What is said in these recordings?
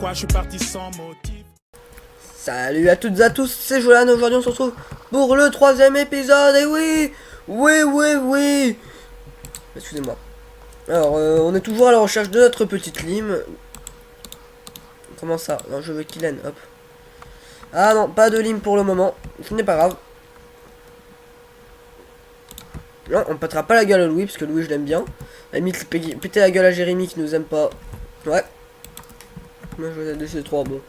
pourquoi je suis parti sans motif. Salut à toutes et à tous, c'est Jolan. Aujourd'hui on se retrouve pour le 3ème épisode. Et oui. Excusez-moi. Alors on est toujours à la recherche de notre petite lime. Comment ça? Non, je veux Kylen, hop. Ah non, pas de lime pour le moment. Ce n'est pas grave. Non, on pètera pas la gueule à Louis, parce que Louis je l'aime bien. À la limite, péter la gueule à Jérémy qui nous aime pas. Ouais. Moi je vais laisser 3, bon.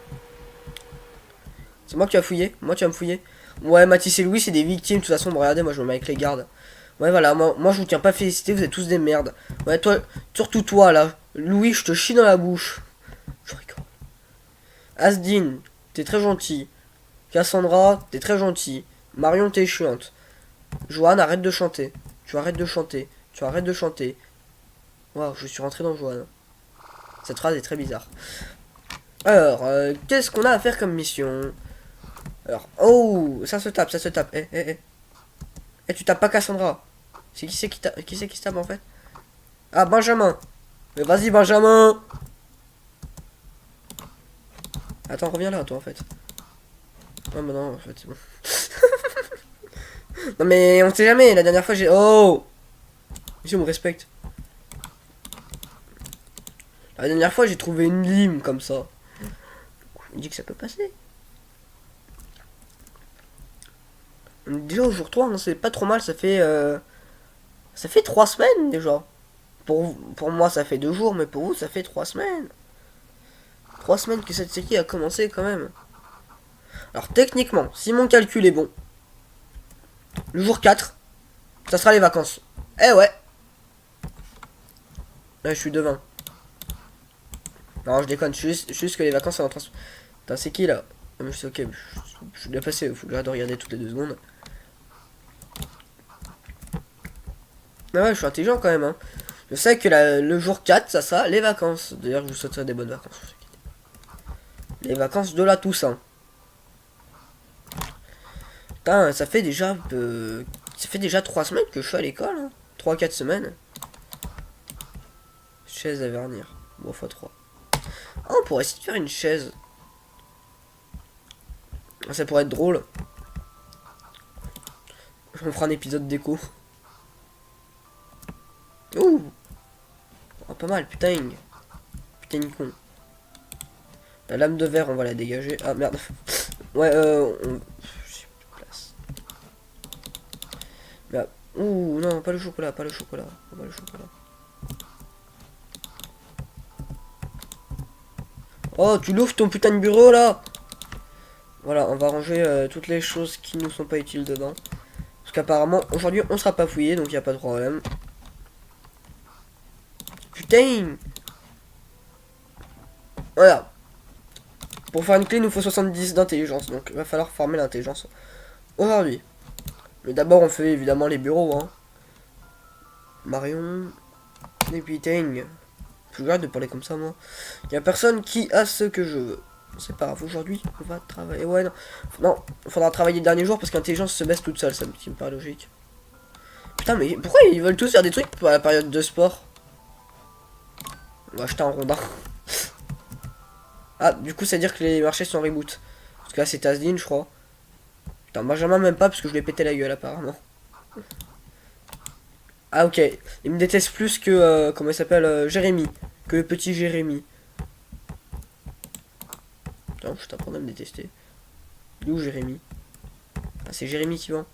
C'est moi qui as fouillé. Moi tu vas me fouiller. Ouais, Mathis et Louis c'est des victimes. De toute façon, bon, regardez, moi je me mets avec les gardes. Ouais, voilà, moi je vous tiens pas félicité, vous êtes tous des merdes. Ouais, toi, surtout toi là. Louis, je te chie dans la bouche. Je rigole. Asdin, t'es très gentil. Cassandra, t'es très gentil. Marion, t'es chiante. Joanne, arrête de chanter. Tu arrêtes de chanter. Tu arrêtes de chanter. Waouh, je suis rentré dans Joanne. Cette phrase est très bizarre. Alors, qu'est-ce qu'on a à faire comme mission? Alors, oh, ça se tape. Eh, tu tapes pas Cassandra. C'est qui c'est qui se tape en fait? Ah, Benjamin. Mais vas-y, Benjamin. Attends, reviens là, toi, en fait. Non, mais non, en fait, c'est bon. Non, mais on sait jamais. La dernière fois, j'ai... Oh! Monsieur, on me respecte. La dernière fois, j'ai trouvé une lime comme ça. On dit que ça peut passer. Déjà au jour 3, hein, c'est pas trop mal. Ça fait 3 semaines déjà. Pour moi, ça fait 2 jours, mais pour vous, ça fait 3 semaines. 3 semaines que cette série a commencé quand même. Alors techniquement, si mon calcul est bon, le jour 4, ça sera les vacances. Eh ouais. Là, je suis devin. Non, je déconne, juste que les vacances sont en train de... Putain, c'est qui là? Ah, mais je sais, ok, je suis bien passé, il faut que j'arrête de regarder toutes les 2 secondes. Ah ouais, je suis intelligent quand même, hein. Je sais que le jour 4, ça sera les vacances. D'ailleurs, je vous souhaiterai des bonnes vacances. Les vacances de la Toussaint. Putain, ça fait déjà 3 semaines que je suis à l'école, hein. 3-4 semaines. Chaise à vernir. Bon, x3. Ah, on pourrait essayer de faire une chaise. Ça pourrait être drôle. On fera un épisode déco. Ouh. Oh, pas mal, putain. Putain con. La lame de verre, on va la dégager. Ah merde. Ouais, j'ai plus de place. Là. Ouh, non, pas le chocolat. Pas le chocolat. Oh, tu l'ouvres ton putain de bureau là. Voilà, on va ranger toutes les choses qui nous sont pas utiles dedans. Parce qu'apparemment, aujourd'hui, on sera pas fouillé, donc il n'y a pas de problème. Putain. Voilà. Pour faire une clé, il nous faut 70 d'intelligence, donc il va falloir former l'intelligence aujourd'hui. Mais d'abord, on fait évidemment les bureaux, hein. Marion. Et putain. Je regarde de parler comme ça, moi. Il y a personne qui a ce que je veux. C'est pas grave, aujourd'hui, on va travailler. Ouais, non. Non, il faudra travailler le dernier jour parce qu'intelligence se baisse toute seule, ça me paraît logique. Putain, mais pourquoi ils veulent tous faire des trucs pour la période de sport? On va acheter un rondin. Ah, du coup, ça veut dire que les marchés sont reboot. Parce que là, c'est Asdin, je crois. Putain, Benjamin, même pas, parce que je lui ai pété la gueule, apparemment. Ah, ok. Il me déteste plus que, comment il s'appelle, Jérémy. Que le petit Jérémy. Putain, je t'apprends à me détester. Il est où, Jérémy? Ah, c'est Jérémy qui vend.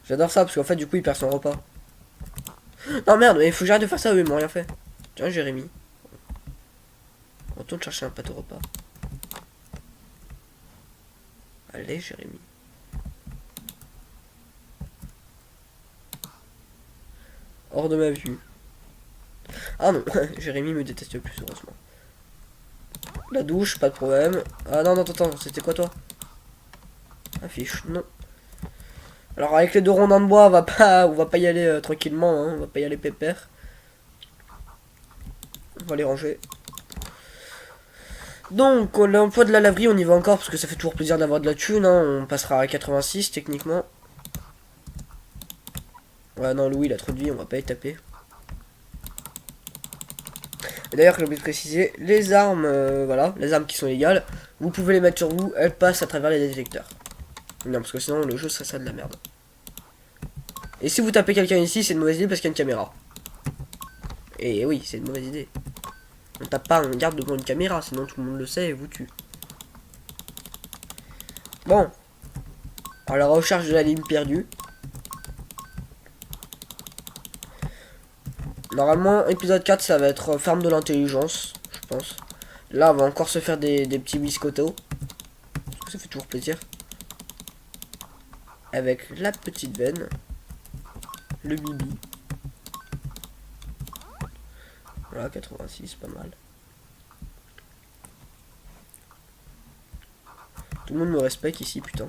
J'adore ça, parce qu'en fait, du coup, il perd son repas. Non, merde, mais il faut que j'arrête de faire ça, eux, ils m'ont rien fait. Tiens, Jérémy. Retourne chercher un pâteau repas. Allez, Jérémy. Hors de ma vue. Ah non, Jérémy me déteste plus, heureusement. La douche, pas de problème. Ah non, attends, c'était quoi toi? Affiche, non. Alors avec les 2 rondins de bois, on va pas y aller tranquillement, hein. On va pas y aller pépère. On va les ranger. Donc l'emploi de la laverie, on y va encore parce que ça fait toujours plaisir d'avoir de la thune, hein. On passera à 86 techniquement. Ouais, Ouais, non, Louis, il a trop de vie, on va pas y taper. Et d'ailleurs, j'ai oublié de préciser, les armes, voilà, les armes qui sont légales, vous pouvez les mettre sur vous, elles passent à travers les détecteurs. Non, parce que sinon, le jeu serait ça de la merde. Et si vous tapez quelqu'un ici, c'est une mauvaise idée parce qu'il y a une caméra. Et oui, c'est une mauvaise idée. On tape pas un garde devant une caméra, sinon tout le monde le sait et vous tue. Bon. À la recherche de la ligne perdue. Normalement, épisode 4, ça va être ferme de l'intelligence, je pense. Là, on va encore se faire des petits biscottos. Ça fait toujours plaisir. Avec la petite veine. Le bibi. Voilà, 86, pas mal. Tout le monde me respecte ici, putain.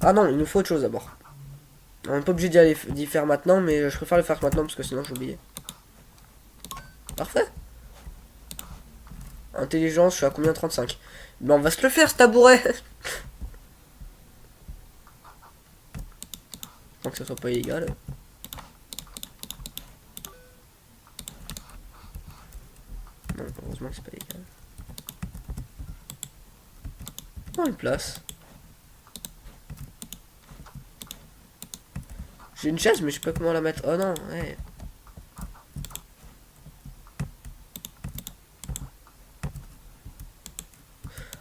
Ah non, il nous faut autre chose d'abord. On n'est pas obligé d'y faire maintenant, mais je préfère le faire maintenant parce que sinon j'ai oublié. Parfait. Intelligence, je suis à combien? 35. Mais on va se le faire, ce tabouret. Tant que ça soit pas illégal. Non, heureusement que c'est pas illégal. Non, une place. J'ai une chaise, mais je sais pas comment la mettre. Oh non, ouais.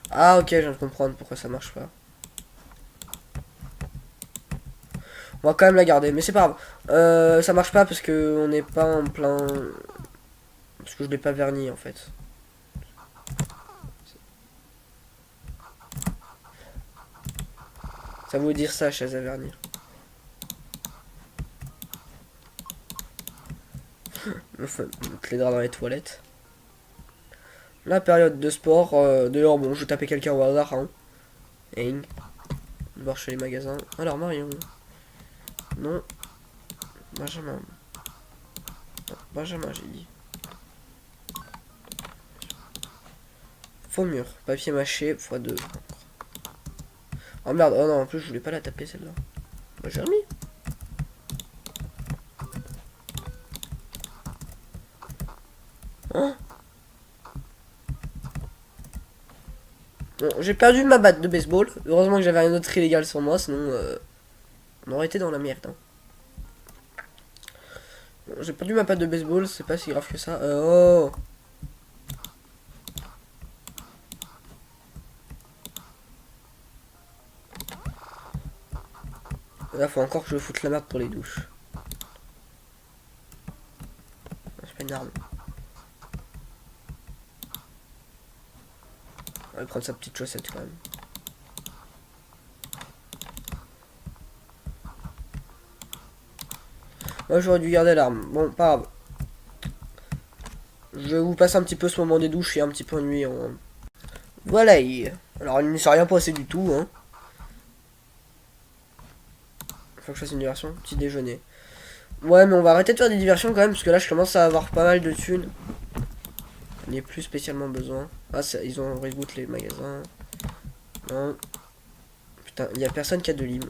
Ah ok, je viens de comprendre pourquoi ça marche pas. On va quand même la garder, mais c'est pas grave. Ça marche pas parce que on n'est pas en plein... Parce que je l'ai pas verni en fait. Ça veut dire ça, chaise à vernir. Enfin, mettre les draps dans les toilettes. La période de sport. D'ailleurs, bon, je vais taper quelqu'un au hasard. Hein. Et voir chez les magasins. Alors, Marion. Non. Benjamin. Non, Benjamin, j'ai dit. Faux mur. Papier mâché x2. Oh merde. Oh non, en plus, je voulais pas la taper celle-là. Bah, j'ai remis. Hein? Bon, j'ai perdu ma batte de baseball. Heureusement que j'avais un autre illégal sur moi, sinon on aurait été dans la merde. Hein. Bon, j'ai perdu ma batte de baseball, c'est pas si grave que ça. Oh! Là, faut encore que je foute la merde pour les douches. C'est pas une arme. On va prendre sa petite chaussette quand même. Moi j'aurais dû garder l'arme. Bon, pas grave. Je vous passe un petit peu ce moment des douches, et un petit peu ennuyant. Hein. Voilà. Alors il ne s'est rien passé du tout. Hein. Faut que je fasse une diversion. Petit déjeuner. Ouais, mais on va arrêter de faire des diversions quand même, parce que là je commence à avoir pas mal de thunes. Il n'y a plus spécialement besoin. Ah, ça, ils ont reboot les magasins. Non. Putain, il n'y a personne qui a de lime.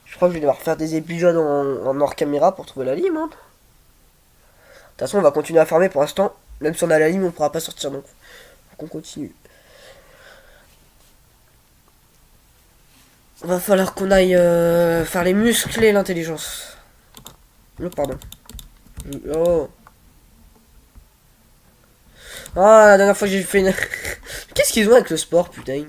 Je crois que je vais devoir faire des épisodes en hors caméra pour trouver la lime. Hein. De toute façon, on va continuer à farmer pour l'instant. Même si on a la lime, on pourra pas sortir. Donc, faut qu'on continue. Va falloir qu'on aille faire les muscles et l'intelligence. Oh, pardon. Oh. Ah, la dernière fois que j'ai fait une... Qu'est-ce qu'ils ont avec le sport, putain?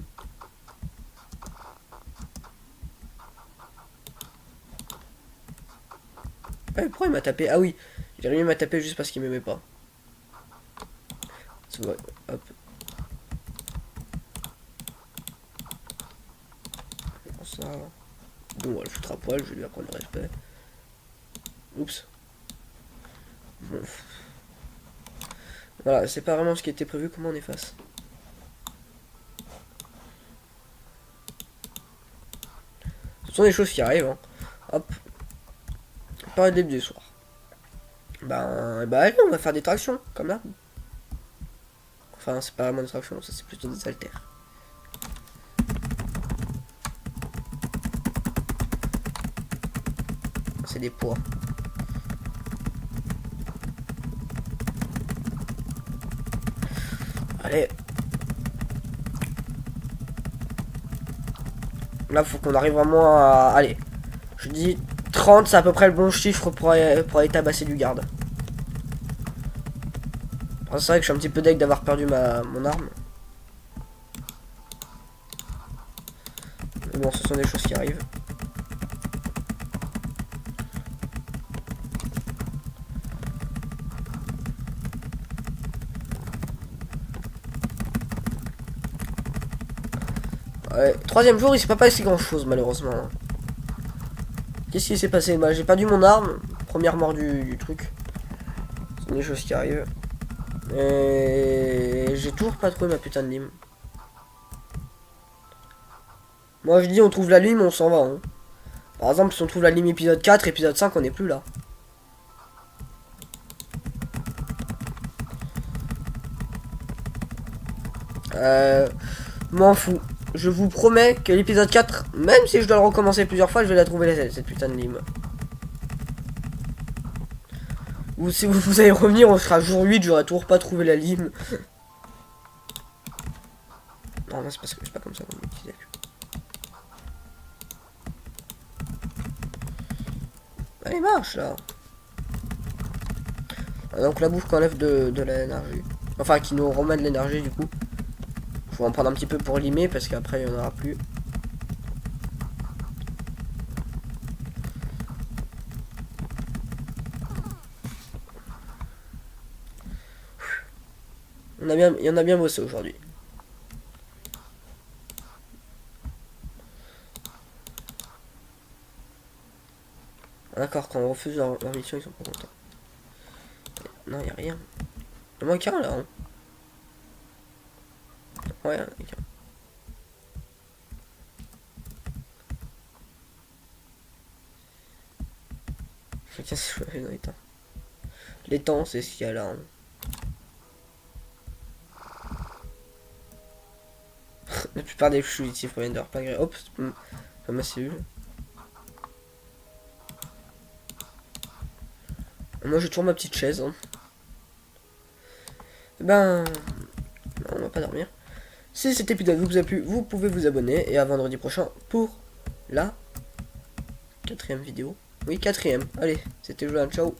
Ouais, pourquoi il m'a tapé? Ah oui, Jérémy m'a tapé juste parce qu'il m'aimait pas. C'est vrai, hop. Ça. Bon, on va le foutre à poil, je vais lui apprendre le respect. Oups. Bon. Voilà, c'est pas vraiment ce qui était prévu, comment on efface. Ce sont des choses qui arrivent, hein. Hop. Par le début du soir. Ben, allez, on va faire des tractions, comme là. Enfin, c'est pas vraiment des tractions, ça c'est plutôt des haltères. c'est des poids. Allez. Là, faut qu'on arrive vraiment à... Allez. Je dis 30, c'est à peu près le bon chiffre pour aller tabasser du garde. C'est vrai que je suis un petit peu deg d'avoir perdu mon arme. Mais bon, ce sont des choses qui arrivent. Ouais, troisième jour, il s'est pas passé grand chose malheureusement. Qu'est-ce qui s'est passé? Bah, j'ai perdu mon arme. Première mort du truc. C'est des choses qui arrivent. Et j'ai toujours pas trouvé ma putain de lime. Moi je dis on trouve la lime, on s'en va. Hein. Par exemple, si on trouve la lime épisode 4, épisode 5, on n'est plus là. M'en fous. Je vous promets que l'épisode 4, même si je dois le recommencer plusieurs fois, je vais la trouver cette putain de lime. Ou si vous allez revenir, on sera jour 8, j'aurais toujours pas trouvé la lime. Non, c'est parce que c'est pas comme ça qu'on utilise. Allez, marche là. Ah, donc la bouffe qu'enlève de l'énergie. Enfin, qui nous remet de l'énergie du coup. Faut en prendre un petit peu pour limer parce qu'après il n'y en aura plus. Il y en a bien bossé aujourd'hui. D'accord, quand on refuse leur mission, ils sont pas contents. Non, il n'y a rien. Il manque un là. Hein. Ouais, il y a Qu'est-ce que je fais dans les temps? Les temps, c'est ce qu'il y a là. Hein. La plupart des fugitifs proviennent de leur pas gré. Hop, c'est ma cellule. Moi j'ai toujours ma petite chaise. Hein. Et ben, non, on va pas dormir. Si cet épisode vous a plu, vous pouvez vous abonner. Et à vendredi prochain pour la 4ème vidéo. Oui, 4ème. Allez, c'était Jolan, ciao.